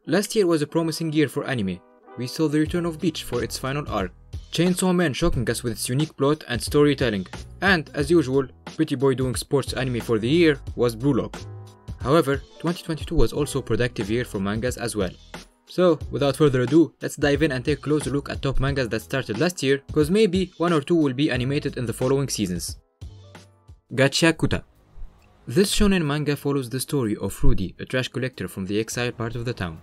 Last year was a promising year for anime. We saw the return of Bleach for its final arc, Chainsaw Man shocking us with its unique plot and storytelling, and as usual, Pretty Boy doing sports anime for the year was Blue Lock. However, 2022 was also a productive year for mangas as well. So, without further ado, let's dive in and take a closer look at top mangas that started last year, cause maybe one or two will be animated in the following seasons. Gachiakuta. This shonen manga follows the story of Ruri, a trash collector from the exile part of the town.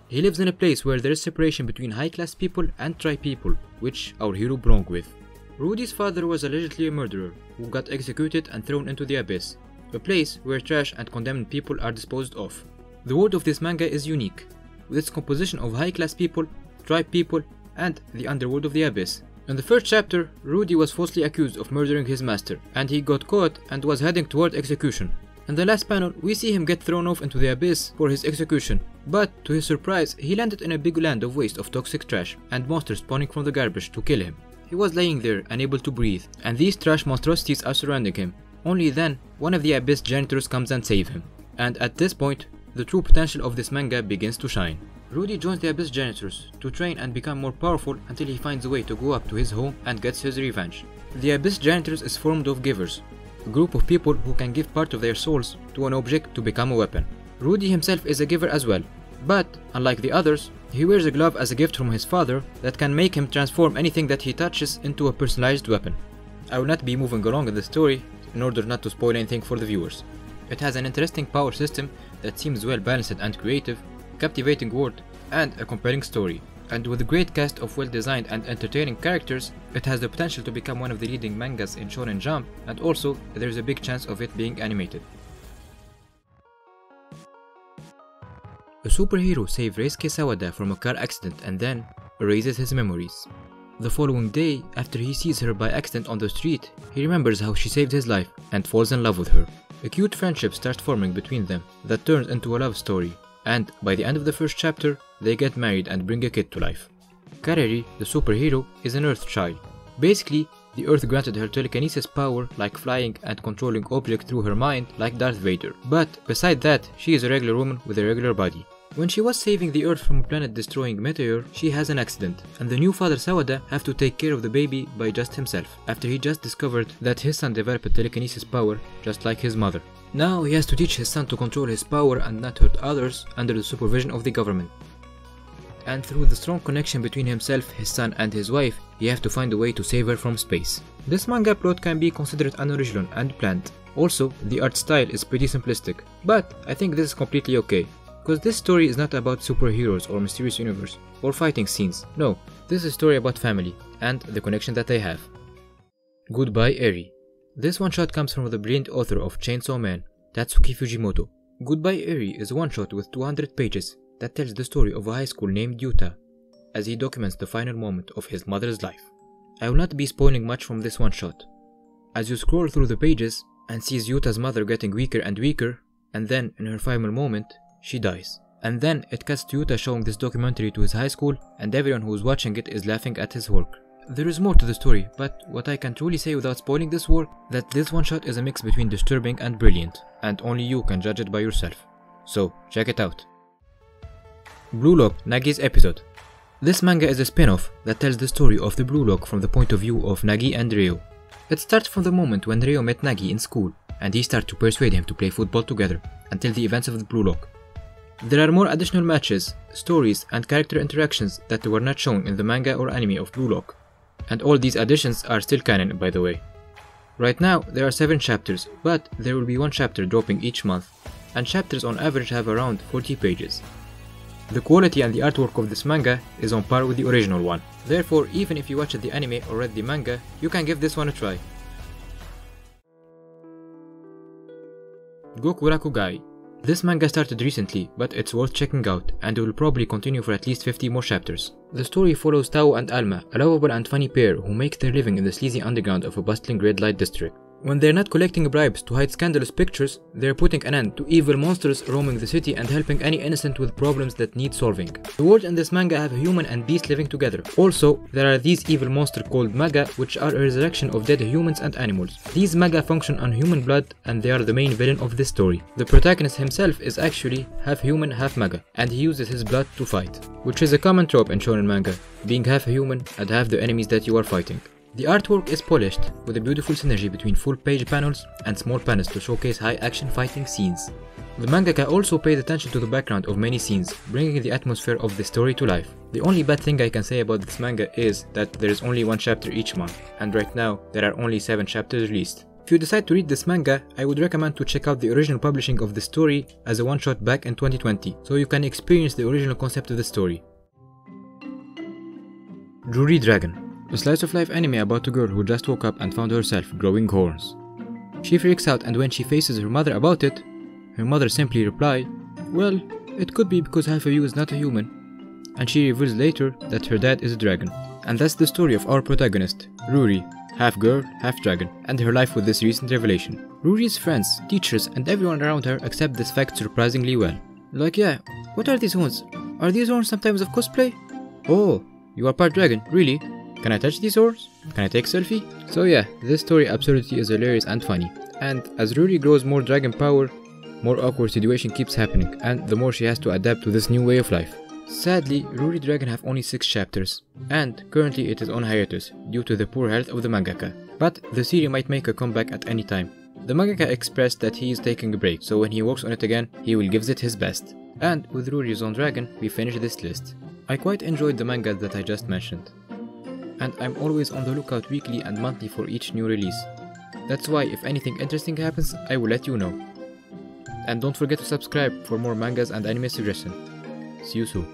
He lives in a place where there is separation between high-class people and tribe people, which our hero belongs with. Rudy's father was allegedly a murderer, who got executed and thrown into the abyss, a place where trash and condemned people are disposed of. The world of this manga is unique, with its composition of high-class people, tribe people, and the underworld of the abyss. In the first chapter, Rudy was falsely accused of murdering his master, and he got caught and was heading toward execution. In the last panel, we see him get thrown off into the abyss for his execution, but to his surprise, he landed in a big land of waste of toxic trash and monsters spawning from the garbage to kill him. He was laying there, unable to breathe, and these trash monstrosities are surrounding him. Only then, one of the abyss janitors comes and saves him. And at this point, the true potential of this manga begins to shine. Rudy joins the abyss janitors to train and become more powerful until he finds a way to go up to his home and gets his revenge. The abyss janitors is formed of givers, a group of people who can give part of their souls to an object to become a weapon. Rudy himself is a giver as well, but unlike the others, he wears a glove as a gift from his father that can make him transform anything that he touches into a personalized weapon. I will not be moving along in the story in order not to spoil anything for the viewers. It has an interesting power system that seems well balanced and creative, captivating world, and a compelling story. And with a great cast of well-designed and entertaining characters, it has the potential to become one of the leading mangas in Shonen Jump, and also there is a big chance of it being animated. A superhero saves Reisuke Sawada from a car accident and then erases his memories. The following day, after he sees her by accident on the street, he remembers how she saved his life and falls in love with her. A cute friendship starts forming between them that turns into a love story, and by the end of the first chapter, they get married and bring a kid to life. Kareri, the superhero, is an EarthChild. Basically, the Earth granted her telekinesis power like flying and controlling objects through her mind like Darth Vader. But beside that, she is a regular woman with a regular body. When she was saving the Earth from a planet-destroying meteor, she has an accident, and the new father Sawada have to take care of the baby by just himself, after he just discovered that his son developed a telekinesis power just like his mother. Now he has to teach his son to control his power and not hurt others under the supervision of the government. And through the strong connection between himself, his son and his wife, he have to find a way to save her from space. This manga plot can be considered unoriginal and bland. Also, the art style is pretty simplistic, but I think this is completely okay. Because this story is not about superheroes or mysterious universe or fighting scenes. No, this is a story about family and the connection that they have. Goodbye Eri. This one-shot comes from the brilliant author of Chainsaw Man, Tatsuki Fujimoto. Goodbye Eri is a one-shot with 200 pages that tells the story of a high school named Yuta, as he documents the final moment of his mother's life. I will not be spoiling much from this one-shot. As you scroll through the pages and sees Yuta's mother getting weaker and weaker, and then in her final moment, she dies. And then it cuts to Yuta showing this documentary to his high school, and everyone who is watching it is laughing at his work. There is more to the story, but what I can truly say without spoiling this work, that this one shot is a mix between disturbing and brilliant, and only you can judge it by yourself. So, check it out. Blue Lock, Nagi's episode. This manga is a spin-off that tells the story of the Blue Lock from the point of view of Nagi and Ryo. It starts from the moment when Ryo met Nagi in school, and he starts to persuade him to play football together, until the events of the Blue Lock. There are more additional matches, stories, and character interactions that were not shown in the manga or anime of Blue Lock. And all these additions are still canon, by the way. Right now, there are 7 chapters, but there will be 1 chapter dropping each month, and chapters on average have around 40 pages. The quality and the artwork of this manga is on par with the original one. Therefore, even if you watched the anime or read the manga, you can give this one a try. Gokurakugai. This manga started recently, but it's worth checking out, and it will probably continue for at least 50 more chapters. The story follows Tao and Alma, a lovable and funny pair who make their living in the sleazy underground of a bustling red light district. When they're not collecting bribes to hide scandalous pictures, they're putting an end to evil monsters roaming the city and helping any innocent with problems that need solving. The world in this manga have a human and beast living together. Also, there are these evil monsters called manga, which are a resurrection of dead humans and animals. These manga function on human blood and they are the main villain of this story. The protagonist himself is actually half human, half manga, and he uses his blood to fight, which is a common trope in shonen manga, being half human and half the enemies that you are fighting. The artwork is polished, with a beautiful synergy between full-page panels and small panels to showcase high-action fighting scenes. The mangaka also paid attention to the background of many scenes, bringing the atmosphere of the story to life. The only bad thing I can say about this manga is that there is only one chapter each month, and right now there are only 7 chapters released. If you decide to read this manga, I would recommend to check out the original publishing of the story as a one-shot back in 2020, so you can experience the original concept of the story. Ruri Dragon, a slice-of-life anime about a girl who just woke up and found herself growing horns. She freaks out, and when she faces her mother about it, her mother simply replies, "Well, it could be because half of you is not a human," and she reveals later that her dad is a dragon. And that's the story of our protagonist, Ruri, half girl, half dragon, and her life with this recent revelation. Ruri's friends, teachers, and everyone around her accept this fact surprisingly well. Like, yeah, what are these horns? Are these horns some types of cosplay? Oh, you are part dragon, really? Can I touch these horns? Can I take selfie? So yeah, this story absolutely is hilarious and funny. And as Ruri grows more dragon power, more awkward situation keeps happening, and the more she has to adapt to this new way of life. Sadly, Ruri Dragon have only 6 chapters, and currently it is on hiatus due to the poor health of the mangaka. But the series might make a comeback at any time. The mangaka expressed that he is taking a break, so when he works on it again, he will give it his best. And with Ruri's own dragon, we finish this list. I quite enjoyed the manga that I just mentioned. And I'm always on the lookout weekly and monthly for each new release. That's why if anything interesting happens, I will let you know. And don't forget to subscribe for more mangas and anime suggestions. See you soon.